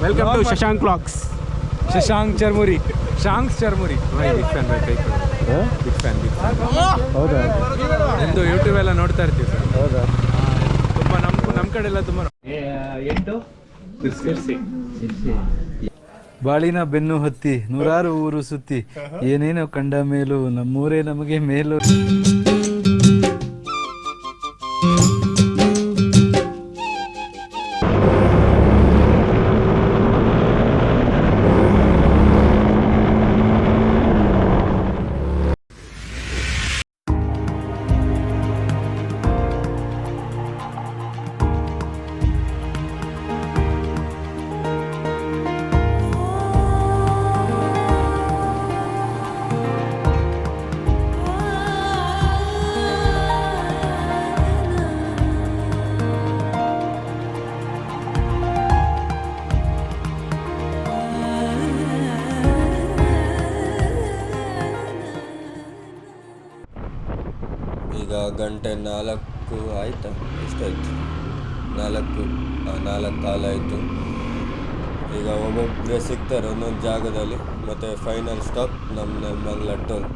Welcome to Shashank Vlogs. Shashank churmuri. ಶಾಂಕ್ಸ್ churmuri. Big fan. ಹೌದಾ? ನಿಮ್ಮದು YouTube ಎಲ್ಲ ನೋಡ್ತಾ ಇರ್ತೀವಿ ಸರ್. ಹೌದಾ? ತುಂಬ ನಮ್ಮ ಕಡೆ ಎಲ್ಲ ತುಂಬ ಬಾಳಿನ ಬೆನ್ನು ಹತ್ತಿ ನೂರಾರು ಊರು ಸುತ್ತಿ ಏನೇನೋ ಕಂಡ ಮೇಲೂ ನಮ್ಮೂರೇ ನಮಗೆ ಮೇಲು. ಈಗ 4:00 ಆಯಿತಾ? ಎಷ್ಟಾಯಿತು? 4 ಕಾಲ ಆಯಿತು. ಈಗ ಒಬ್ಬೊಬ್ಬರೇ ಸಿಗ್ತಾರೆ ಒಂದೊಂದು ಜಾಗದಲ್ಲಿ. ಮತ್ತು ಫೈನಲ್ ಸ್ಟಾಪ್ ನಮ್ಮ ನೆಲಮಂಗಲ ಟೋಲ್.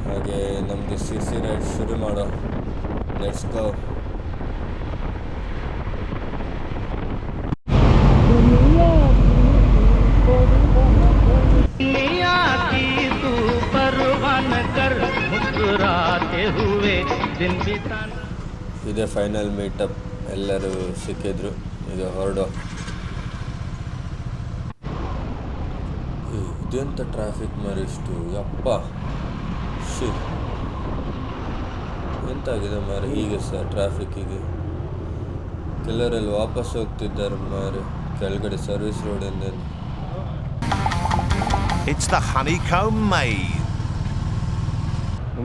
ಹಾಗೆ ನಮ್ಮದು CC ರೈಡ್ ಶುರು ಮಾಡೋ. Let's go. ಇದೇ ಫೈನಲ್ ಮೀಟಪ್. ಎಲ್ಲರೂ ಸಿಕ್ಕಿದ್ರು. ಈಗ ಹೊರಡೋ. ಇದೆಂತ ಟ್ರಾಫಿಕ್ ಮಾರಿಷ್ಟು ಯಪ್ಪ. ಎಂತಾಗಿದೆ ಮಾರೆ ಹೀಗೆ ಸಹ ಟ್ರಾಫಿಕ್ಕಿಗೆ. ಕೆಲವರೆಲ್ಲ ವಾಪಸ್ ಹೋಗ್ತಿದ್ದಾರೆ ಮಾರೆ ಕೆಳಗಡೆ ಸರ್ವಿಸ್ ರೋಡಿಂದ. It's the honeycomb maze.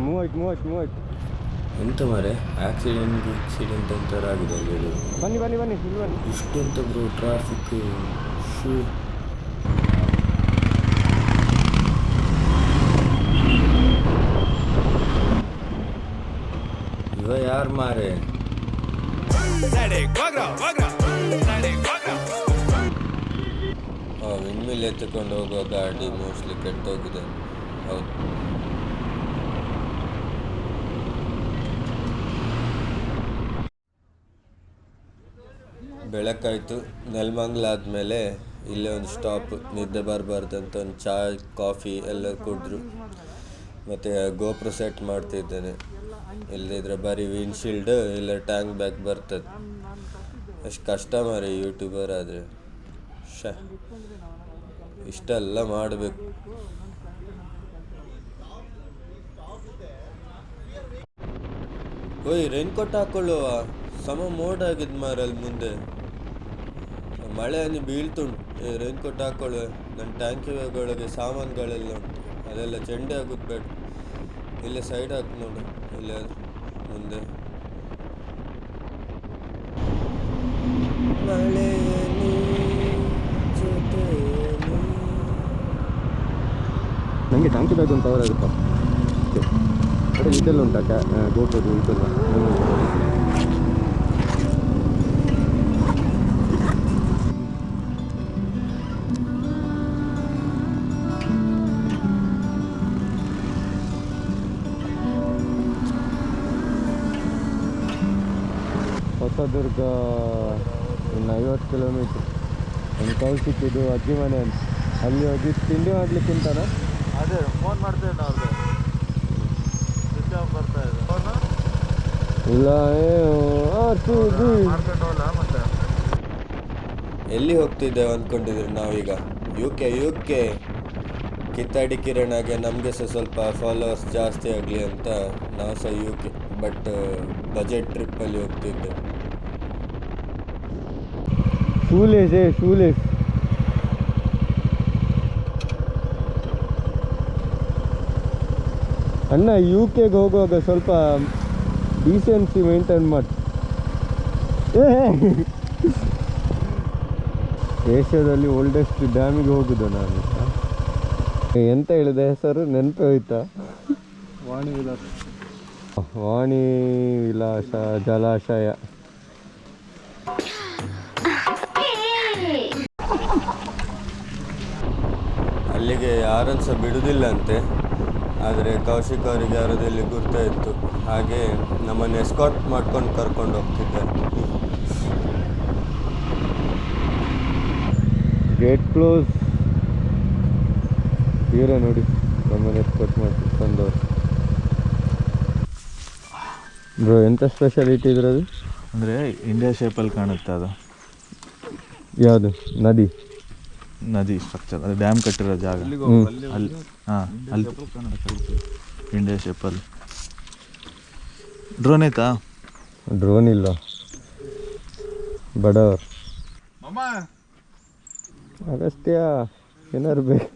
ಮೂವತ್ತು ಎಂತ ಮಾರೆ ಆಕ್ಸಿಡೆಂಟ್ ಅಂತಾರೆ ಆಗಿದೆ ಅಲ್ಲಿ. ಬನ್ನಿ ಇಷ್ಟೆಂತ ಬ್ರೋ ಟ್ರಾಫಿಕ್. ಇವ ಯಾರು ಮಾರೆ? ವಿಂಡ್ಮಿಲ್ ಎತ್ತುಕೊಂಡು ಹೋಗೋ ಗಾಡಿ ಮೋಸ್ಟ್ಲಿ ಕೆಟ್ಟೋಗಿದೆ. ಹೌದು. ಬೆಳಕಾಯಿತು. ನೆಲಮಂಗಲ ಆದಮೇಲೆ ಇಲ್ಲೇ ಒಂದು ಸ್ಟಾಪ್. ನಿದ್ದೆ ಬರಬಾರ್ದಂತ ಒಂದು ಚಾ ಕಾಫಿ ಎಲ್ಲ ಕುಡಿದ್ರು. ಮತ್ತು ಗೋಪ್ರೋ ಸೆಟ್ ಮಾಡ್ತಿದ್ದೇನೆ. ಇಲ್ಲದಿದ್ರೆ ಬರೀ ವಿಂಡ್ಶೀಲ್ಡ್ ಇಲ್ಲ ಟ್ಯಾಂಕ್ ಬ್ಯಾಕ್ ಬರ್ತದೆ. ಎಷ್ಟು ಕಷ್ಟ ಮಾರಿ ಯೂಟ್ಯೂಬರ್ ಆದರೆ. ಇಷ್ಟೆಲ್ಲ ಮಾಡಬೇಕು. ಓಯ್ ರೈನ್ಕೋಟ್ ಹಾಕೊಳ್ಳುವ. ಸಮ ಮೋಡ ಆಗಿದ್ದು ಮಾರಲ್ಲಿ ಮುಂದೆ ಮಳೆ ಹನಿ ಬೀಳ್ತುಂಟು. ರೈನ್ಕೋಟ್ ಹಾಕೊಳ್ಳುವೆ. ನನ್ನ ಟ್ಯಾಂಕಿ ಒಳಗೆ ಸಾಮಾನುಗಳೆಲ್ಲ ಉಂಟು. ಅದೆಲ್ಲ ಚೆಂಡೆ ಆಗೋದು ಬೇಡ. ಇಲ್ಲೇ ಸೈಡ್ ಹಾಕಿ ನೋಡು. ಇಲ್ಲೇ ಮುಂದೆ ಮಳೆ ನನಗೆ ಟ್ಯಾಂಕಿ ಬ್ಯಾಗ್ ಒಂದು ಕವರ್ ಆಗುತ್ತಾ? ಅದೇ ಇದೆಲ್ಲ ಉಂಟಾ ಗೋಪದು ಇದೆಲ್ಲ? ಹೊಸದುರ್ಗ ಇನ್ನು 50 ಕಿಲೋಮೀಟ್ರ್. ಒಂದು ಕಾಲ್ ಸಿಕ್ಕಿದ್ದು ಅಜ್ಜಿ ಮನೆ ಅಂತ. ಅಲ್ಲಿ ಹೋಗಿ ತಿಂಡಿ ಮಾಡ್ಲಿಕ್ಕೆ ಉಂಟಾನ? ಅದೇ ಫೋನ್ ಮಾಡ್ತೇನೆ ಅವ್ರಿಗೆ. ಸ್ವಿಚ್ ಆಫ್ ಬರ್ತಾ ಇದೆ ಇಲ್ಲ. ಮತ್ತೆ ಎಲ್ಲಿ ಹೋಗ್ತಿದ್ದೇವೆ ಅಂದ್ಕೊಂಡಿದ್ರು ನಾವೀಗ? UK ಕಿತ್ತಾಡಿ ಕಿರಣಾಗೆ ನಮಗೆ ಸಹ ಸ್ವಲ್ಪ ಫಾಲೋವರ್ಸ್ ಜಾಸ್ತಿ ಆಗಲಿ ಅಂತ ನಾವು ಸಹ UK. ಬಟ್ ಬಜೆಟ್ ಟ್ರಿಪ್ಪಲ್ಲಿ ಹೋಗ್ತಿದ್ದೆ. ಶೂಲೇಸ್ ಅಣ್ಣ. UKಗೆ ಹೋಗುವಾಗ ಸ್ವಲ್ಪ ಡೀಸೆನ್ಸಿ ಮೇಂಟೈನ್ ಮಾಡಿ. ಏಷ್ಯಾದಲ್ಲಿ ಓಲ್ಡೆಸ್ಟ್ ಡ್ಯಾಮಿಗೆ ಹೋಗುದು ನಾನು. ಎಂತ ಹೇಳಿದೆ ಹೆಸರು ನೆನಪೇ ಹೋಯ್ತಾ? ವಾಣಿ ವಿಲಾಸ ಜಲಾಶಯ. ಯಾರನ್ನು ಸಹ ಬಿಡುವುದಿಲ್ಲ ಅಂತೆ. ಆದರೆ ಕೌಶಿಕ್ ಅವರಿಗೆ ಯಾರದಲ್ಲಿ ಗುರ್ತಾಯಿತ್ತು, ಹಾಗೆ ನಮ್ಮನ್ನು ಎಸ್ಕಾಟ್ ಮಾಡ್ಕೊಂಡು ಕರ್ಕೊಂಡು ಹೋಗ್ತಿದ್ದಾರೆ. Gate close. ಇವರೇ ನೋಡಿ ನಮ್ಮನ್ನು ಎಸ್ಕಾಟ್ ಮಾಡ್ಕೊಂಡವ್ರು. ಬ್ರೋ ಎಂಥ ಸ್ಪೆಷಾಲಿಟಿ ಇದ್ರದು? ಅಂದರೆ ಇಂಡಿಯಾ ಶೇಪಲ್ಲಿ ಕಾಣುತ್ತೆ ಅದು. ಯಾವುದು? ನದಿ ಸ್ಟ್ರಕ್ಚರ್, ಅದು ಡ್ಯಾಮ್ ಕಟ್ಟಿರೋ ಜಾಗ ಅಲ್ಲಿ. ಹಾಂ, ಅಲ್ಲಿ ಇಂಡಿಯಾ ಶೇಪಲ್ಲಿ. ಡ್ರೋನ್ ಐತಾ? ಡ್ರೋನ್ ಇಲ್ಲ, ಬಡವರ್. ಅಗಸ್ತ್ಯ ಏನಾರು ಬೇಕು?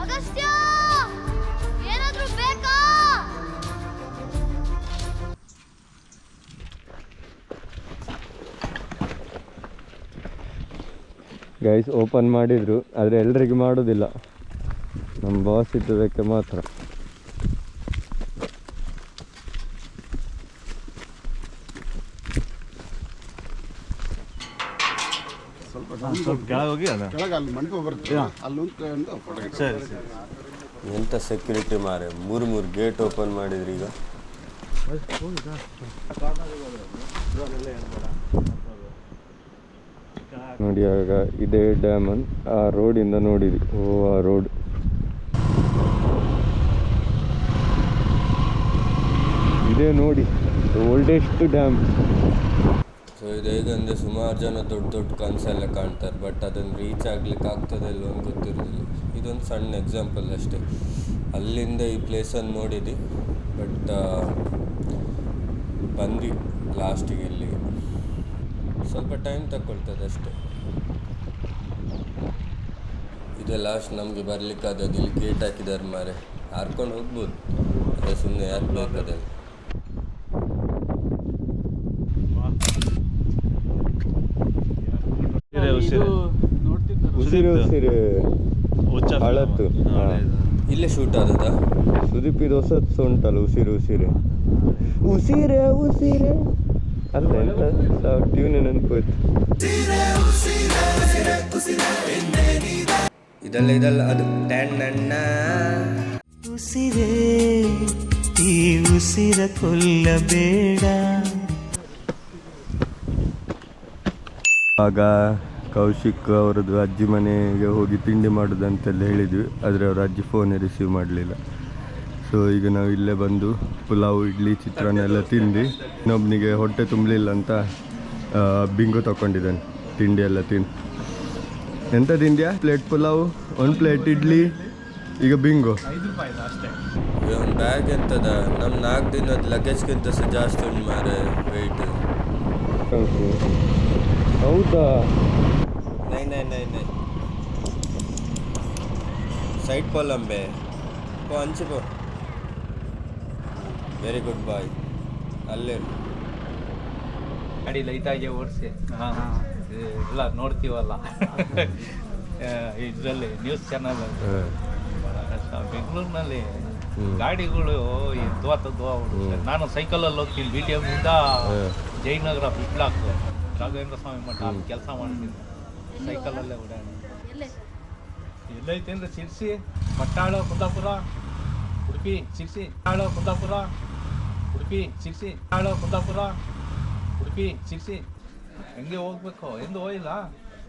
ಅಗಸ್ತ್ಯ ಏನಾದ್ರೂ ಬೇಕಾ? ಗೈಸ್ ಓಪನ್ ಮಾಡಿದ್ರು, ಆದರೆ ಎಲ್ರಿಗೂ ಮಾಡೋದಿಲ್ಲ, ನಮ್ಮ ಬಾಸ್ ಇದ್ದದಕ್ಕೆ ಮಾತ್ರ. ಸ್ವಲ್ಪ ಕೆಳಗೆ ಹೋಗಿ ಅದ ಸರಿ ಸರಿ. ಎಂಥ ಸೆಕ್ಯೂರಿಟಿ ಮಾರೆ, ಮೂರು ಗೇಟ್ ಓಪನ್ ಮಾಡಿದ್ರಿ ಈಗ. ನೋಡಿ ಆಗ ಇದೇ ಡ್ಯಾಮನ್ ಆ ರೋಡಿಂದ ನೋಡಿದ್ವಿ. ಆ ರೋಡ್ ಇದೇ ನೋಡಿ, ಓಲ್ಡೆಸ್ಟ್ ಡ್ಯಾಮ್. ಸೊ ಇದು ಹೇಗಂದರೆ ಸುಮಾರು ಜನ ದೊಡ್ಡ ದೊಡ್ಡ ಕನಸೆಲ್ಲ ಕಾಣ್ತಾರೆ, ಬಟ್ ಅದನ್ನು ರೀಚ್ ಆಗ್ಲಿಕ್ಕೆ ಆಗ್ತದೆ ಇಲ್ಲ ಅಂತ ಗೊತ್ತಿರೋದಿಲ್ಲ. ಇದೊಂದು ಸಣ್ಣ ಎಕ್ಸಾಂಪಲ್ ಅಷ್ಟೇ. ಅಲ್ಲಿಂದ ಈ ಪ್ಲೇಸನ್ನು ನೋಡಿದ್ವಿ, ಬಟ್ ಬಂದ್ವಿ ಲಾಸ್ಟಿಗೆ ಇಲ್ಲಿಗೆ. ಸ್ವಲ್ಪ ಟೈಮ್ ತಗೊಳ್ತದೆ ಅಷ್ಟೇ. ಇದೇ ಲಾಸ್ಟ್ ನಮಗೆ ಬರಲಿಕ್ಕೆ ಆದದ್ದು. ಇಲ್ಲಿ ಗೇಟ್ ಹಾಕಿದ್ದಾರೆ ಮಾರೆ, ಹಾರ್ಕೊಂಡು ಹೋಗ್ಬೋದು, ಅದೇ ಸುಮ್ಮನೆ ಯಾಕೆ ಬೇಕದಲ್ಲಿ. ಉಸಿರು ಉಸಿರು ಹಳತ್ತು. ಇಲ್ಲೇ ಶೂಟ್ ಆದದಾ? ಸುದೀಪ್ ಇದು ಹೊಸದು ಉಂಟಲ್ಲ, ಉಸಿರು ಉಸಿರೆ ಉಸಿರೆ ಉಸಿರೆ ಅಲ್ಲ, ಎಂತ ಟ್ಯೂನ್ ನೆನಪೋಯ್ತು. ಇದಲ್ಲ ಅದು ಟ್ಯಾನ್. ಉಸಿರೇ ಈ ಉಸಿರ ಕೊಲ್ಲಬೇಡ. ಆಗ ಕೌಶಿಕ್ ಅವರದ್ದು ಅಜ್ಜಿ ಮನೆಗೆ ಹೋಗಿ ತಿಂಡಿ ಮಾಡೋದಂತೆಲ್ಲ ಹೇಳಿದ್ವಿ, ಆದರೆ ಅವ್ರ ಅಜ್ಜಿ ಫೋನೇ ರಿಸೀವ್ ಮಾಡಲಿಲ್ಲ. ಸೊ ಈಗ ನಾವು ಇಲ್ಲೇ ಬಂದು ಪುಲಾವ್, ಇಡ್ಲಿ, ಚಿತ್ರಾನ್ನ ಎಲ್ಲ ತಿಂದು, ಇನ್ನೊಬ್ಬನಿಗೆ ಹೊಟ್ಟೆ ತುಂಬಲಿಲ್ಲ ಅಂತ ಬಿಂಗು ತಗೊಂಡಿದ್ದಾನೆ. ತಿಂಡಿ ಎಲ್ಲ ತಿಂದು. ಎಂತ ತಿಂದ್ಯಾ? ಪ್ಲೇಟ್ ಪುಲಾವ್, 1 ಪ್ಲೇಟ್ ಇಡ್ಲಿ, ಈಗ ಬಿಂಗು. ಒಂದು ಬ್ಯಾಗ್ ಎಂತದ, ನಮ್ಮ 4 ದಿನದ ಲಗೇಜ್ಗಿಂತ ಸಹ ಜಾಸ್ತಿ ಉಂಟು ಮಾರೆ ವೆಯ್ಟ್. ಹೌದಾ? 999 ಸೈಡ್ ಪೋಲಂಬೆ ಪೋ ಹಂಚಿ ಪೋ. ವೆರಿ ಗುಡ್ ಬಾಯ್. ಅಲ್ಲೇ ಗಾಡಿ ಲೈಟಾಗಿ ಓಡಿಸಿ ಎಲ್ಲ ನೋಡ್ತೀವಲ್ಲ ಇದರಲ್ಲಿ ನ್ಯೂಸ್ ಚಾನಲ್. ಭಾಳ ಕಷ್ಟ ಬೆಂಗಳೂರಿನಲ್ಲಿ ಗಾಡಿಗಳು ದ್ವಾ. ನಾನು ಸೈಕಲಲ್ಲಿ ಹೋಗ್ತೀನಿ, BTM ಇಂದ ಜಯನಗರ ಬಿಪ್ಲಾಕ್ ರಾಘವೇಂದ್ರ ಸ್ವಾಮಿ ಮಠ ಅಲ್ಲಿ ಕೆಲಸ ಮಾಡ್ತೀನಿ. ಸೈಕಲಲ್ಲೇ ಓಡಾಡಿ. ಎಲ್ಲೈತೆ ಅಂದರೆ ಶಿರ್ಸಿ, ಪಟ್ಟಾಳ, ಕುಂದಾಪುರ, ಉಡುಪಿ, ಶಿರ್ಸಿ, ಪಟ್ಟಾಳ, ಕುಂದಾಪುರ, ಉಡುಪಿ, ಶಿರ್ಸಿ, ಪಟ್ಟಾಳ, ಕುಂದಾಪುರ, ಉಡುಪಿ, ಶಿರ್ಸಿ. ಹೆಂಗೆ ಹೋಗ್ಬೇಕು ಎಂದು ಹೋಗಿಲ್ಲ.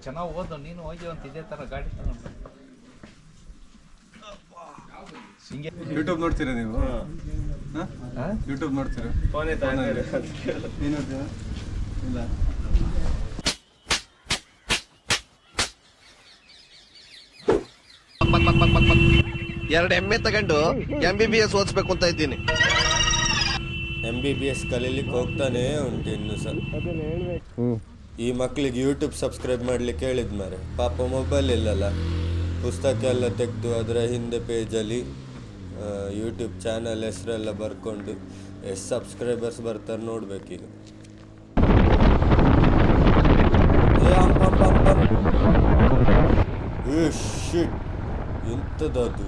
ಚೆನ್ನಾಗಿ ಓದು, ನೀನು ಹೋಗಿ ಅಂತ ಇದೇ ಥರ ಗಾಡಿ ತಗೊಂಡು. ಯೂಟ್ಯೂಬ್ ನೋಡ್ತೀರಾ ನೀವು? ಯೂಟ್ಯೂಬ್ ನೋಡ್ತೀರಾ? ನೀನು ನೋಡ್ತೀರಾ? ಇಲ್ಲ. ಎರಡು ಎಮ್ಮೆ ತಗೊಂಡು MBBS ಓದಿಸ್ಬೇಕು ಅಂತ ಇದ್ದೀನಿ. MBBS ಕಲೀಲಿಕ್ಕೆ ಹೋಗ್ತಾನೇ ಉಂಟು ಇನ್ನು ಸಹ. ಈ ಮಕ್ಕಳಿಗೆ ಯೂಟ್ಯೂಬ್ ಸಬ್ಸ್ಕ್ರೈಬ್ ಮಾಡಲಿಕ್ಕೆ ಹೇಳಿದ್ ಮಾರೆ. ಪಾಪ ಮೊಬೈಲ್ ಇಲ್ಲಲ್ಲ, ಪುಸ್ತಕ ಎಲ್ಲ ತೆಗೆದು ಅದರ ಹಿಂದೆ ಪೇಜಲ್ಲಿ ಯೂಟ್ಯೂಬ್ ಚಾನಲ್ ಹೆಸರೆಲ್ಲ ಬರ್ಕೊಂಡು ಎಷ್ಟು ಸಬ್ಸ್ಕ್ರೈಬರ್ಸ್ ಬರ್ತಾರೆ ನೋಡ್ಬೇಕೀಗ. ಶಿಟ್, ಎಂಥದ್ದು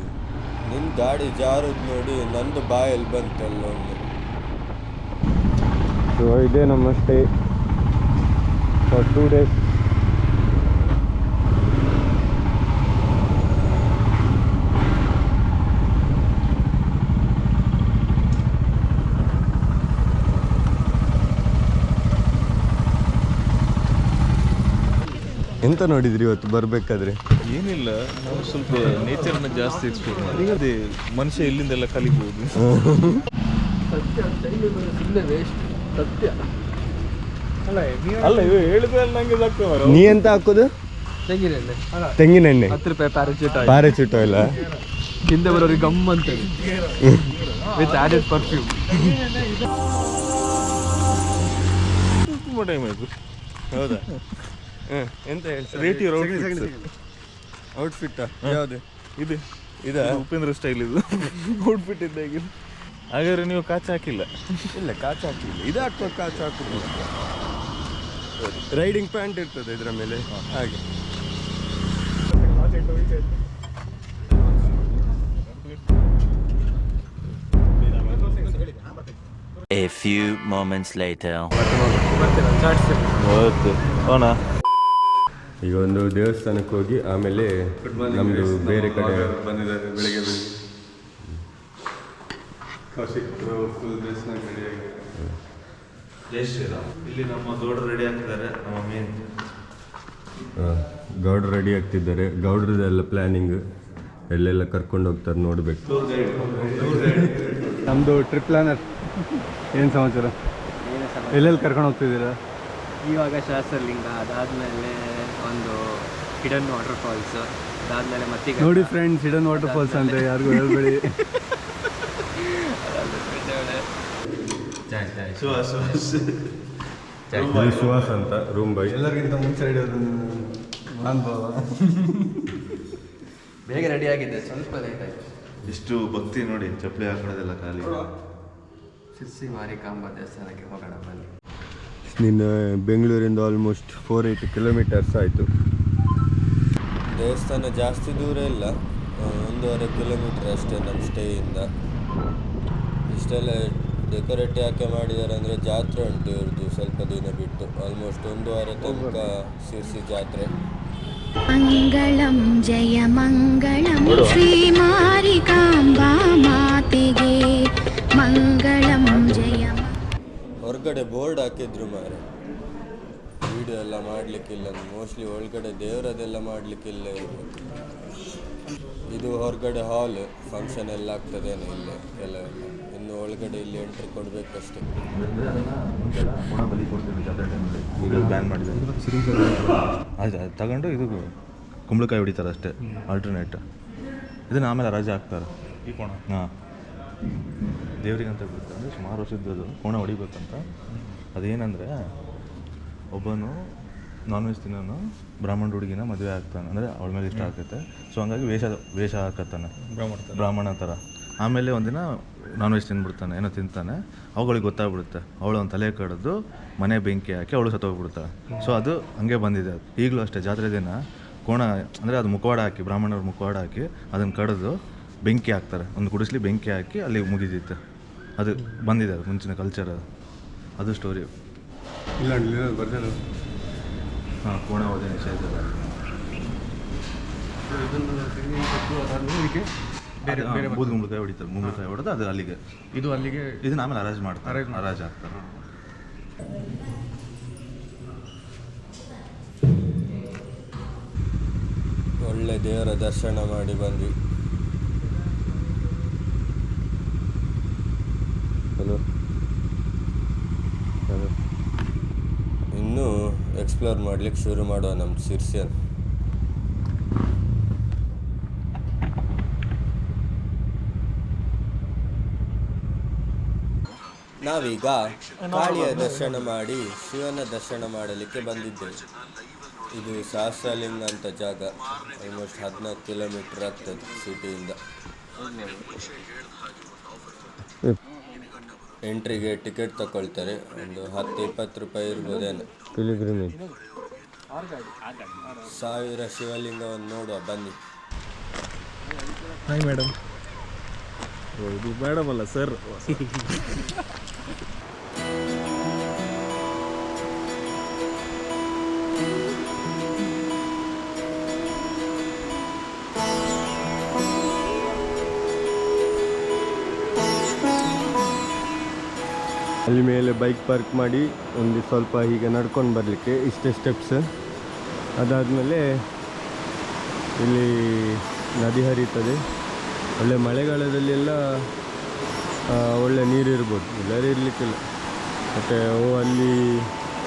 ನಿನ್ನ ಗಾಡಿ ಜಾರದು ನೋಡಿ ನಂದು ಬಾಯಲ್ಲಿ ಬಂತಲ್ಲ ಒಮ್ಮೆ. ಸೊ ಇದೇ ನಮ್ಮ ಸ್ಟೇ ಫಾರ್ 2 days. ಎಂತ ನೋಡಿದ್ರಿ ಇವತ್ತು ಬರಬೇಕಾದ್ರೆ? ಏನಿಲ್ಲ, ನಾವು ಸ್ವಲ್ಪ ನೇಚರ್ನ ಜಾಸ್ತಿ ಎಕ್ಸ್ಪ್ಲೋರ್ ಮಾಡಿ ಅದೇ ಮನುಷ್ಯ ಇಲ್ಲಿಂದೆಲ್ಲ ಕಲಿಬೋದು. ಅಲ್ಲ ಇವು ಹೇಳಿದ್ರೆ ನಂಗೆ ಸಾಕು. ನೀ ಎಂತ ಹಾಕೋದು? ತೆಂಗಿನೆಣ್ಣೆ 10 ರೂಪಾಯಿ ಪ್ಯಾರಾಚೂಟ್ ಆಯಿಲ್ ಹಿಂದೆ ಬರೋರಿಗೆ ಗಮ್ ಅಂತ ವಿತ್ ಆಡೆಡ್ ಪರ್ಫ್ಯೂಮ್. ತುಂಬ ಟೈಮ್ ಆಯಿತು. ಹೌದಾ? ಎಂತ ಹೇಳ್ತಾರೆ? ರೇಟ್ ಇರೋ ಔಟ್ಫಿಟ್ ಯಾವುದು ಇದು? ಇದಾ? ಉಪೇಂದ್ರ ಸ್ಟೈಲ್ ಇದು ಔಟ್ಫಿಟ್ ಇದ್ದಾಗಿಲ್ಲ. ಹಾಗಾದ್ರೆ ನೀವು ಕಾಚು ಹಾಕಿಲ್ಲ? ಇಲ್ಲ, ಕಾಚು ಹಾಕಿಲ್ಲ. ಇದು ಹಾಕುವ ಕಾಚು ಹಾಕುದು. ರೈಡಿಂಗ್ ಪ್ಯಾಂಟ್ ಇರ್ತದೆ ಇದರ ಮೇಲೆ ಹಾಗೆ. A few moments later. ಈಗ ಒಂದು ದೇವಸ್ಥಾನಕ್ಕೆ ಹೋಗಿ ಆಮೇಲೆ ನಮ್ಮದು ಬೇರೆ ಕಡೆ ಬಂದಿದ್ದಾರೆ ಬೆಳಿಗ್ಗೆ ಕೌಶಿಕ್ ಫುಲ್ ಡ್ರೆಸ್ನಾಗ ರೆಡಿ ಆಗಿ. ಜೈ ಶ್ರೀರಾಮ್. ಇಲ್ಲಿ ನಮ್ಮ ಗೌಡ್ರು ರೆಡಿ ಆಗ್ತಿದ್ದಾರೆ. ನಮ್ಮ ಮೇನ್ ಗೌಡ್ರು ರೆಡಿ ಆಗ್ತಿದ್ದಾರೆ. ಗೌಡ್ರದೆಲ್ಲ ಪ್ಲ್ಯಾನಿಂಗ್ ಎಲ್ಲೆಲ್ಲ ಕರ್ಕೊಂಡು ಹೋಗ್ತಾರೆ ನೋಡ್ಬೇಕು. ನಮ್ಮದು ಟ್ರಿಪ್ ಪ್ಲಾನರ್. ಏನು ಸಮಾಚಾರ? ಎಲ್ಲೆಲ್ಲಿ ಕರ್ಕೊಂಡು ಹೋಗ್ತಿದ್ದೀರಾ? ಇವಾಗ ಶಾಸ್ತ್ರಲಿಂಗ, ಅದಾದಮೇಲೆ ಒಂದು ಹಿಡನ್ ವಾಟರ್ ಫಾಲ್ಸ್, ಅದಾದಮೇಲೆ ಮತ್ತೆ ನೋಡಿ ಫ್ರೆಂಡ್ಸ್, ಹಿಡನ್ ವಾಟರ್ ಫಾಲ್ಸ್ ಅಂತ ಯಾರಿಗೂ ಹೇಳ್ಬೇಡಿ. ಸುಹಾಸ್ ಅಂತ ರೂಮ್ ಬಾಯ್. ಎಲ್ಲರಿಗಿಂತ ಮುಂಚೆ ಹಿಡಿಯೋದು ಅನುಭವ. ಬೇಗ ರೆಡಿ ಆಗಿದ್ದೆ, ಸ್ವಲ್ಪ ಲೇಟ್ ಆಯಿತು. ಎಷ್ಟು ಭಕ್ತಿ ನೋಡಿ, ಚಪ್ಪಲಿ ಹಾಕೊಳ್ಳೋದೆಲ್ಲ ಖಾಲಿ. ಶಿರ್ಸಿ ಮಾರಿಕಾಂಬ ದೇವಸ್ಥಾನಕ್ಕೆ ಹೋಗೋಣ ಬನ್ನಿ. ನಿನ್ನ ಬೆಂಗಳೂರಿಂದ ಆಲ್ಮೋಸ್ಟ್ 480 ಕಿಲೋಮೀಟರ್ಸ್ ಆಯಿತು. ದೇವಸ್ಥಾನ ಜಾಸ್ತಿ ದೂರ ಇಲ್ಲ, 1.5 ಕಿಲೋಮೀಟರ್ ಅಷ್ಟೇ ನಮ್ಮ ಸ್ಟೇಯಿಂದ. ಇಷ್ಟೆಲ್ಲ ಡೆಕೋರೇಟ್ ಯಾಕೆ ಮಾಡಿದ್ದಾರೆ ಅಂದರೆ ಜಾತ್ರೆ ಉಂಟು ಇವ್ರದ್ದು ಸ್ವಲ್ಪ ದಿನ ಬಿಟ್ಟು. ಆಲ್ಮೋಸ್ಟ್ 1 ವಾರ ತನಕ ಶಿರ್ಸಿ ಜಾತ್ರೆ. ಮಂಗಳಂ ಜಯ ಮಂಗಳಂ ಶ್ರೀ ಮಾರಿಕಾಂಬಾ ಮಾತೆಗೆ ಮಂಗಳಂ ಜಯ. ಹೊರಗಡೆ ಬೋರ್ಡ್ ಹಾಕಿದ್ರು ಮಾರೆ, ವಿಡಿಯೋ ಎಲ್ಲ ಮಾಡಲಿಕ್ಕಿಲ್ಲ. ಮೋಸ್ಟ್ಲಿ ಒಳಗಡೆ ದೇವರದೆಲ್ಲ ಮಾಡಲಿಕ್ಕಿಲ್ಲ ಇವರು. ಇದು ಹೊರಗಡೆ ಹಾಲ್, ಫಂಕ್ಷನ್ ಎಲ್ಲ ಆಗ್ತದೇನೋ ಇಲ್ಲೇ ಕೆಲವೆಲ್ಲ. ಇನ್ನು ಒಳಗಡೆ ಇಲ್ಲಿ ಎಂಟ್ರಿ ಕೊಡಬೇಕಷ್ಟೇ. ಬ್ಯಾನ್ ಮಾಡಿದ್ದಾರೆ. ಅದು ತಗೊಂಡು ಇದು ಕುಂಬಳಕಾಯಿ ಹೊಡಿತಾರೆ ಅಷ್ಟೇ, ಆಲ್ಟರ್ನೇಟ್. ಇದನ್ನು ಆಮೇಲೆ ರಜೆ ಹಾಕ್ತಾರೆ ಈ ಕೋಣ. ಹಾಂ, ದೇವ್ರಿಗೆ ಅಂತ ಬಿಡುತ್ತೆ. ಅಂದರೆ ಸುಮಾರು ವರ್ಷದ್ದು ಕೋಣ ಹೊಡಿಬೇಕಂತ. ಅದೇನಂದರೆ ಒಬ್ಬನು ನಾನ್ ವೆಜ್ ತಿನ್ನೋನು ಬ್ರಾಹ್ಮಣ ಹುಡುಗಿನ ಮದುವೆ ಆಗ್ತಾನೆ, ಅಂದರೆ ಅವಳ ಮೇಲೆ ಇಷ್ಟ ಆಗ್ತೈತೆ. ಸೊ ಹಂಗಾಗಿ ವೇಷ ಹಾಕತ್ತಾನೆ ಬ್ರಾಹ್ಮಣ ಥರ. ಆಮೇಲೆ ಒಂದಿನ ನಾನ್ ವೆಜ್ ತಿಂದ್ಬಿಡ್ತಾನೆ, ಏನೋ ತಿಂತಾನೆ. ಅವುಗಳಿಗೆ ಗೊತ್ತಾಗ್ಬಿಡುತ್ತೆ. ಅವಳು ಒಂದು ತಲೆ ಕಡಿದು ಮನೆ ಬೆಂಕಿ ಹಾಕಿ ಅವಳು ಸತ್ತೋಗ್ಬಿಡ್ತಾಳೆ. ಸೊ ಅದು ಹಂಗೆ ಬಂದಿದೆ. ಅದು ಈಗಲೂ ಅಷ್ಟೇ ಜಾತ್ರೆ ದಿನ ಕೋಣ ಅಂದರೆ ಅದು ಮುಖವಾಡ ಹಾಕಿ, ಬ್ರಾಹ್ಮಣರ ಮುಖವಾಡ ಹಾಕಿ ಅದನ್ನು ಕಡಿದು ಬೆಂಕಿ ಹಾಕ್ತಾರೆ. ಒಂದು ಗುಡಿಸ್ಲಿ ಬೆಂಕಿ ಹಾಕಿ ಅಲ್ಲಿ ಮುಗಿದಿತ್ತು. ಅದು ಬಂದಿದೆ, ಅದು ಮುಂಚಿನ ಕಲ್ಚರ್. ಅದು ಸ್ಟೋರಿ. ಇಲ್ಲ ಬರ್ತಾರೆ. ಹಾಂ, ಕೋಣ ಹೋದೆ ನಿಷೇಧ. ಬೂದ್ ಕುಂಬಳಕಾಯಿ ಹೊಡಿತಾರೆ, ಕುಂಬಳಕಾಯಿ ಹೊಡೆದು ಅದು ಅಲ್ಲಿಗೆ, ಇದು ಅಲ್ಲಿಗೆ. ಇದನ್ನ ಆಮೇಲೆ ಅರೇಂಜ್ ಮಾಡ್ತಾರೆ, ಅರೇಂಜ್ ಆಗ್ತಾರೆ. ಒಳ್ಳೆ ದೇವರ ದರ್ಶನ ಮಾಡಿ ಬಂದ್ವಿ. ಹಲೋ. ಇನ್ನೂ ಎಕ್ಸ್ಪ್ಲೋರ್ ಮಾಡ್ಲಿಕ್ಕೆ ಶುರು ಮಾಡುವ ನಮ್ಮ ಶಿರ್ಸಿಯನ್ನು. ನಾವೀಗ ಕಾಳಿಯ ದರ್ಶನ ಮಾಡಿ ಶಿವನ ದರ್ಶನ ಮಾಡಲಿಕ್ಕೆ ಬಂದಿದ್ದೇವೆ. ಇದು ಸಹಸ್ರಲಿಂಗ ಅಂತ ಜಾಗ. ಆಲ್ಮೋಸ್ಟ್ 14 ಕಿಲೋಮೀಟರ್ ಆಗ್ತದೆ ಸಿಟಿಯಿಂದ. ಎಂಟ್ರಿಗೆ ಟಿಕೆಟ್ ತಗೊಳ್ತಾರೆ, ಒಂದು 10-20 ರೂಪಾಯಿ ಇರ್ಬೋದೇನು. ಪಿಲಿಗ್ರಿಮೇಜ್ 1000 ಶಿವಲಿಂಗವನ್ನು ನೋಡುವ ಬನ್ನಿ. Hi madam. ಇದು ಮೇಡಮ್ ಅಲ್ಲ ಸರ್. ಅಲ್ಲಿ ಮೇಲೆ ಬೈಕ್ ಪಾರ್ಕ್ ಮಾಡಿ ಒಂದು ಸ್ವಲ್ಪ ಹೀಗೆ ನಡ್ಕೊಂಡು ಬರಲಿಕ್ಕೆ ಇಷ್ಟೇ ಸ್ಟೆಪ್ಸ್. ಅದಾದಮೇಲೆ ಇಲ್ಲಿ ನದಿ ಹರಿಯುತ್ತದೆ. ಒಳ್ಳೆ ಮಳೆಗಾಲದಲ್ಲೆಲ್ಲ ಒಳ್ಳೆ ನೀರಿರ್ಬೋದು, ಎಲ್ಲರೂ ಇರಲಿಕ್ಕಿಲ್ಲ. ಮತ್ತು ಅಲ್ಲಿ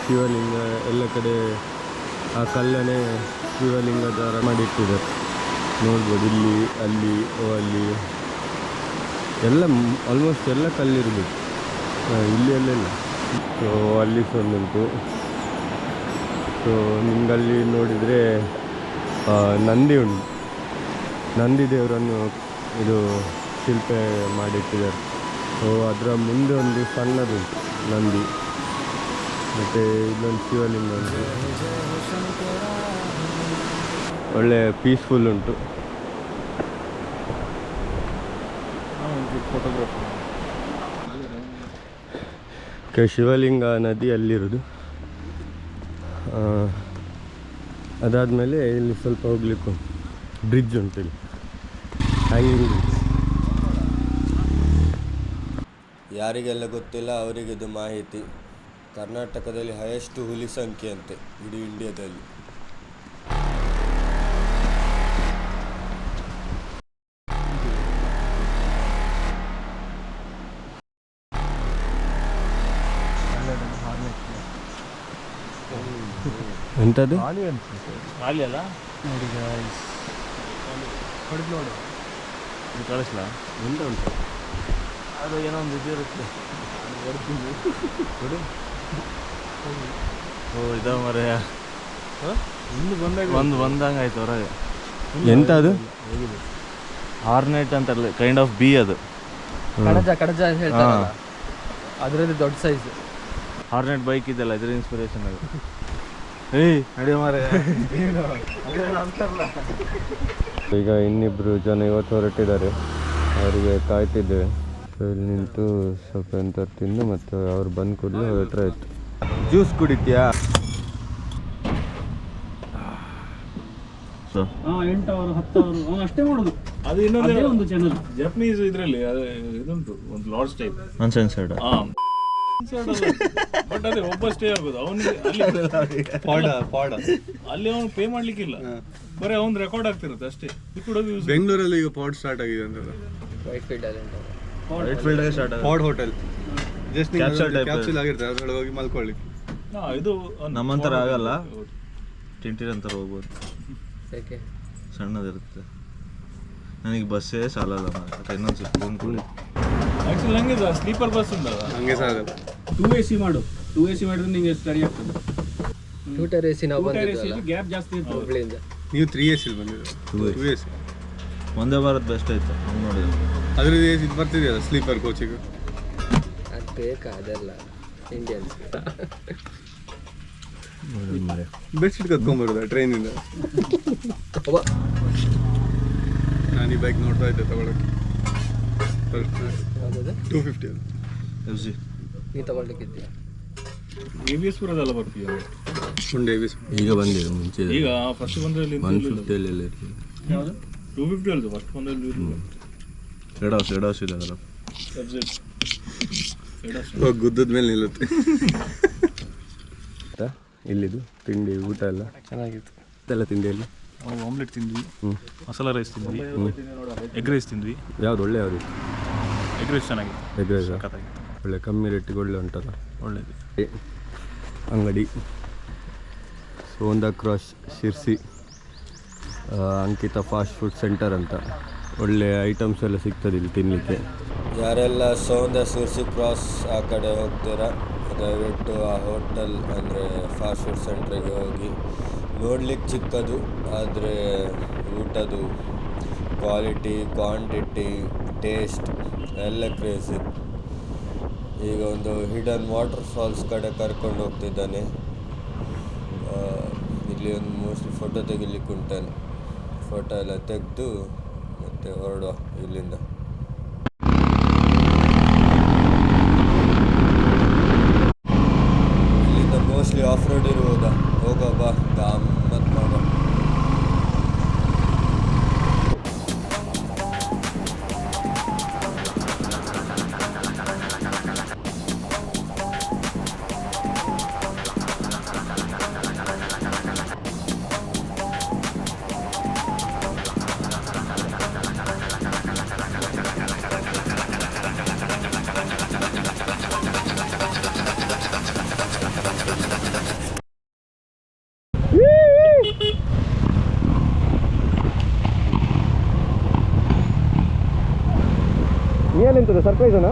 ಶಿವಲಿಂಗ ಎಲ್ಲ ಕಡೆ ಆ ಕಲ್ಲನ್ನೇ ಶಿವಲಿಂಗ ಥರ ಮಾಡಿಟ್ಟಿದ್ದಾರೆ, ನೋಡ್ಬೋದು. ಇಲ್ಲಿ ಅಲ್ಲಿ ಅಲ್ಲಿ ಎಲ್ಲ ಆಲ್ಮೋಸ್ಟ್ ಎಲ್ಲ ಕಲ್ಲಿರ್ಬೋದು, ಇಲ್ಲಿ ಅಲ್ಲೆಲ್ಲ. ಸೊ ಅಲ್ಲಿ ಸಹ ಒಂದುಂಟು. ಸೊ ನಿಮಗಲ್ಲಿ ನೋಡಿದರೆ ನಂದಿ ಉಂಟು, ನಂದಿ ದೇವರನ್ನು ಇದು ಶಿಲ್ಪೆ ಮಾಡಿಟ್ಟಿದ್ದಾರೆ. ಸೊ ಅದರ ಮುಂದೆ ಒಂದು ಸಣ್ಣದುಂಟು ನಂದಿ, ಮತ್ತು ಇಲ್ಲೊಂದು ಶಿವಲಿಂಗ ಉಂಟು. ಒಳ್ಳೆ ಪೀಸ್ಫುಲ್ ಉಂಟು. ಶಿವಲಿಂಗ ನದಿ ಅಲ್ಲಿರೋದು. ಅದಾದಮೇಲೆ ಇಲ್ಲಿ ಸ್ವಲ್ಪ ಹೋಗ್ಲಿಕ್ಕೆ ಬ್ರಿಡ್ಜ್ ಉಂಟು, ಇಲ್ಲಿ ಹ್ಯಾಂಗಿಂಗ್ ಬ್ರಿಡ್ಜ್. ಯಾರಿಗೆಲ್ಲ ಗೊತ್ತಿಲ್ಲ ಅವರಿಗಿದು ಮಾಹಿತಿ. ಕರ್ನಾಟಕದಲ್ಲಿ ಹೈಯೆಸ್ಟ್ ಹುಲಿ ಸಂಖ್ಯೆ ಅಂತೆ ಇಡೀ ಇಂಡಿಯಾದಲ್ಲಿ. ಎಂಥದ್ದು ಅಲ್ಲ ನೋಡಿ ನೋಡಿ ಕಳಿಸ್ಲಾ? ಎಂತ ಉಂಟು ಅದು ಏನೋ ಒಂದು ಇದು ಇರುತ್ತೆ. ಓ ಇದ ಮರ ಬಂದಂಗೆ ಆಯ್ತು ಹೊರಗೆ. ಎಂತ ಅದು? ಹಾರ್ನೆಟ್ ಅಂತಾರಲ್ಲ, ಕೈಂಡ್ ಆಫ್ ಬಿ ಅದು. ಕಡಜ ಹೇಳ್ತಾರಲ್ಲ, ಅದರಲ್ಲಿ ದೊಡ್ಡ ಸೈಜ್ ಹಾರ್ನೆಟ್ ಬೈಕ್ ಇದೆಲ್ಲ, ಇದ್ರ ಇನ್ಸ್ಪಿರೇಷನ್ ಅದು. ಏಯ್ ನಡಿಯೋ ಮಾರೆ. ಈಗ ಇನ್ನಿಬ್ಬರು ಜನ ಇವತ್ತು ಹೊರಟಿದ್ದಾರೆ, ಅವರಿಗೆ ಕಾಯ್ತಿದ್ದೇವೆ. ಸೊ ಇಲ್ಲಿ ನಿಂತು ಸ್ವಲ್ಪ ಎಂತ ತಿಂದು ಮತ್ತು ಅವ್ರು ಬಂದು ಕೂಡಲೇ ಹೊರಟ್ರೆ ಆಯಿತು. ಜ್ಯೂಸ್ ಕುಡಿತೀಯಾ? 8 ಅವರು 10 ಅವರು ಅವನು ಅಷ್ಟೇ ಮಾಡೋದು. ಅದು ಇನ್ನೊಂದೇ ಒಂದು ಚಾನಲ್ ಜಪನೀಸ್ ಇದರಲ್ಲಿ ಇದುಂಟು, ಒಂದು ಲಾಡ್ಜ್ ಟೈಪ್ ಅನ್ಸೆನ್ಸರ್ಡ್. ಬಟ್ ಅದೇ ಒಬ್ಬ ಸ್ಟೇ ಆಗೋದು ಅವನಿಗೆ. ಅಲ್ಲಿ ಅವನು ಪೇ ಮಾಡ್ಲಿಕ್ಕಿಲ್ಲ, ಬರೀ ಅವ್ನು ರೆಕಾರ್ಡ್ ಆಗ್ತಿರುತ್ತೆ ಅಷ್ಟೇ. ಬೆಂಗಳೂರಲ್ಲಿ ಈಗ ಪಾಡ್ ಸ್ಟಾರ್ಟ್ ಆಗಿದೆ ಅಂತಲ್ಲ, ಪಾಡ್ ಹೋಟೆಲ್. ಜಸ್ಟ್ ಕ್ಯಾಪ್ಸೂಲ್ ಆಗಿರ್ತದೆ, ಅದರೊಳಗೆ ಹೋಗಿ ಮಲ್ಕೊಳ್ಳಿಕ್ಕೆ. ಇದು ನಮ್ಮಂತರ ಆಗಲ್ಲ, ಟಿಂಟಿರಂತರ ಹೋಗ್ಬೋದು, ಸಣ್ಣದಿರುತ್ತೆ. ನನಗೆ ಬಸ್ಸೇ ಸಾಲಲ್ಲ, ಇನ್ನೊಂದು ರೂಮ್ ಕೊಡಿ. ಆ್ಯಕ್ಚುಲಿ ಹಂಗೆ ಸ್ಲೀಪರ್ ಬಸ್ ಉಂಟಲ್ಲ, ಹಂಗೆ ಸಾಲ. 2 AC ಮಾಡು, 2 AC ಮಾಡಿದ್ರೆ ನಿಂಗೆ ಸರಿ ಆಗ್ತದೆ. 2 ಟೈರ್ AC ನಾವು ಬಂದಿದ್ವಲ್ಲ, ಗ್ಯಾಪ್ ಜಾಸ್ತಿ ಇರ್ತದೆ ಹುಬ್ಳಿಯಿಂದ. ನೀವು 3 AC ಬಂದಿದ್ರು. 2 AC ಒಂದೇ ಭಾರತ್ ಬೆಸ್ಟ್ ಆಯ್ತು ಹಂಗೆ ನೋಡಿದ್ರೆ. ಅದ್ರಲ್ಲಿ ಇದು ಬರ್ತಿದೆಯಲ್ಲ ಸ್ಲೀಪರ್ ಕೋಚಿಗೆ, ಅದು ಬೇಕಾ? ಅದೆಲ್ಲ ಇಂಡಿಯನ್ಸ್ ಬೆಡ್ಶೀಟ್ ಕತ್ಕೊಂಡ್ಬರೋದ ಟ್ರೈನಿಂದ. ನಾನು ಈ ಬೈಕ್ ನೋಡ್ತಾ ಇದ್ದೆ ತಗೊಳಕ್ಕೆ, 250 ಎಫ್ ಜಿ. ನೀ ತಗೊಳ್ಲಿಕ್ಕಿದ್ದೀಯಾ? ABS ಪುರದಲ್ಲ ಬರ್ತೀವಿ ಉಂಡೆ ABS ಈಗ ಬಂದಿದೆ, ಮುಂಚೆ ಈಗ ಫಸ್ಟ್ ಬಂದಲ್ಲಿ 150 ಎಲ್ಲ ಇರ್ತದೆ. ಯಾವುದು 250 ಅಲ್ದು ಫಸ್ಟ್ ಬಂದಲ್ಲಿ ಎಡ್ ಹೌಸ್ ಇದೆ ಅದರ ಗುದ್ದದ ಮೇಲೆ ನಿಲ್ಲುತ್ತೆ. ಇಲ್ಲಿದು ತಿಂಡಿ ಊಟ ಎಲ್ಲ ಚೆನ್ನಾಗಿತ್ತು. ಎಲ್ಲ ತಿಂಡಿಯಲ್ಲಿ ನಾವು ಆಮ್ಲೆಟ್ ತಿಂದ್ವಿ, ಮಸಾಲ ರೈಸ್ ತಿಂದ್ವಿ, ಎಗ್ ರೈಸ್ ತಿಂದ್ವಿ. ಯಾವ್ದು ಒಳ್ಳೆ ಯಾವುದು? ಎಗ್ ರೈಸ್ ಚೆನ್ನಾಗಿತ್ತು. ಎಗ್ ರೈಸ್ ಒಳ್ಳೆ ಕಮ್ಮಿ ರೇಟಿಗೆ ಒಳ್ಳೆ ಉಂಟಲ್ಲ, ಒಳ್ಳೇದು ಅಂಗಡಿ. ಸೋಂದಾ ಕ್ರಾಸ್ ಶಿರ್ಸಿ ಅಂಕಿತ ಫಾಸ್ಟ್ ಫುಡ್ ಸೆಂಟರ್ ಅಂತ ಒಳ್ಳೆ ಐಟಮ್ಸ್ ಎಲ್ಲ ಸಿಗ್ತದೆ ಇಲ್ಲಿ ತಿನ್ನಲಿಕ್ಕೆ. ಯಾರೆಲ್ಲ ಸೌಂದ ಶಿರ್ಸಿ ಕ್ರಾಸ್ ಆ ಕಡೆ ಹೋಗ್ತೀರಾ, ದಯವಿಟ್ಟು ಆ ಹೋಟೆಲ್ ಅಂದರೆ ಫಾಸ್ಟ್ ಫುಡ್ ಸೆಂಟ್ರಿಗೆ ಹೋಗಿ. ನೋಡ್ಲಿಕ್ಕೆ ಚಿಕ್ಕದು, ಆದರೆ ಊಟದು ಕ್ವಾಲಿಟಿ, ಕ್ವಾಂಟಿಟಿ, ಟೇಸ್ಟ್ ಎಲ್ಲ ಕ್ರೇಜಿ. ಈಗ ಒಂದು ಹಿಡನ್ ವಾಟರ್ ಫಾಲ್ಸ್ ಕಡೆ ಕರ್ಕೊಂಡು ಹೋಗ್ತಿದ್ದಾನೆ. ಇಲ್ಲಿ ಒಂದು ಮೋಸ್ಟ್ಲಿ ಫೋಟೋ ತೆಗಿಲಿಕ್ಕೆ ಉಂಟಾನೆ. ಫೋಟೋ ಎಲ್ಲ ತೆಗೆದು ಮತ್ತೆ ಹೊರಡುವ ಇಲ್ಲಿಂದ. ಇಲ್ಲಿಂದ ಮೋಸ್ಟ್ಲಿ ಆಫ್ ರೋಡ್ ಇರುವುದಾ? ಹೋಗೋ ಬಾ, ಗಮ್ಮತ್ ಮಾಡುವ. ಎಂತದ ಸರ್ಪ್ರೈಸನಾ?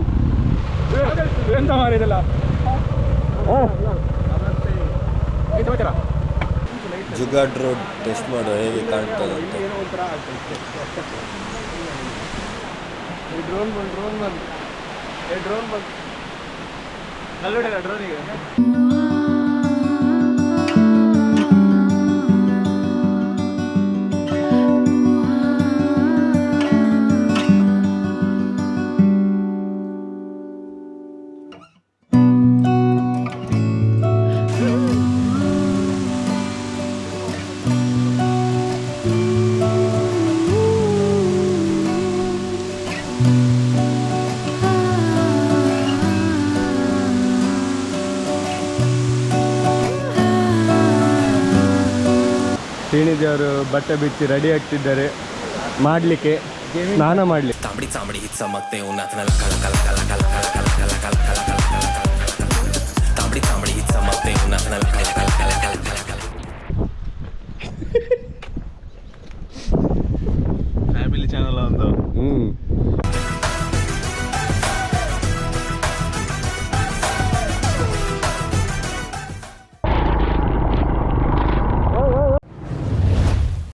ಎಂತ ಮಾರಿದಲ್ಲ ಜುಗಾಡ್ ರೋಡ್ ಟೆಸ್ಟ್ ಮಾಡೋ ಹೇಗೆ ಕಾಣ್ತದೆ ಅಂತ. ಡ್ರೋನ್ ಬಂದು ಅಲ್ಲೋಡಿಲ್ಲ ಡ್ರೋನಿಗೆ. ಶ್ರೀನಿಧಿಯವರು ಬಟ್ಟೆ ಬಿಚ್ಚಿ ರೆಡಿ ಆಗ್ತಿದ್ದಾರೆ ಮಾಡಲಿಕ್ಕೆ, ಸ್ನಾನ ಮಾಡಲಿಕ್ಕೆ. तांबड़ी तांबड़ी हित चमकते उन्नत नल कला कला कला कला कला कला कला कला कला तांबड़ी तांबड़ी हित चमकते उन्नत नल कला कला कला कला कला कला